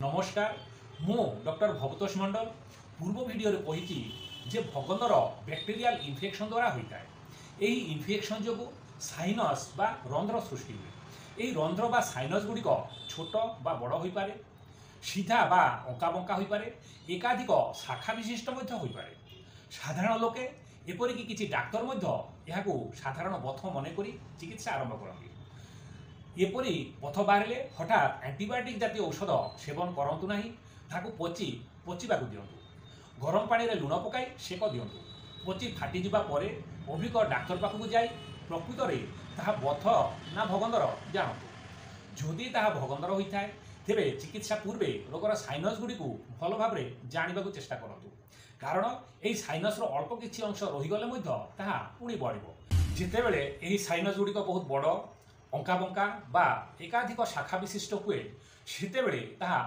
नमस्कार मु डॉक्टर भवतोष मंडल पूर्व भिडियो कही जे भगंदर बैक्टेरियल इन्फेक्शन द्वारा होता है। यही इन्फेक्शन जो साइनस बा रंध्र सृष्टि हुए। यही रंध्र बा साइनस गुड़िक छोट बा बड़ हो पारे, सीधा बा अंका बंका हो पारे, एकाधिक शाखा विशिष्ट हो पारे। साधारण लोके एपरिक किसी डाक्तर यह साधारण बथ मनक चिकित्सा आरंभ करती। एपरी पथ बाहर हठात एंटीबायोटिक जातीय औषध सेवन करतु ना, पचिबा दिंतु। गरम पानी रे लुण पकाई सेक दिंतु। पचि फाटी जावा परे अभिक डाक्तर पाखक जाई प्रकृत में ताहा बथ ना भगंदर जानतु। जदि ताहा भगंदर होता है तेरे चिकित्सा पूर्वे रोगर साइनस गुड़ी भल भाव जानवा चेष्टा करतु, कारण यही साइनस अल्प किसी अंश रहीगले ताहा पुणी बढ़िबो। जितेबेले यही साइनस गुड़िक बहुत बड़ अंका बंका बा एकाधिक शाखा विशिष्ट हुए, सेतेबेले ताहा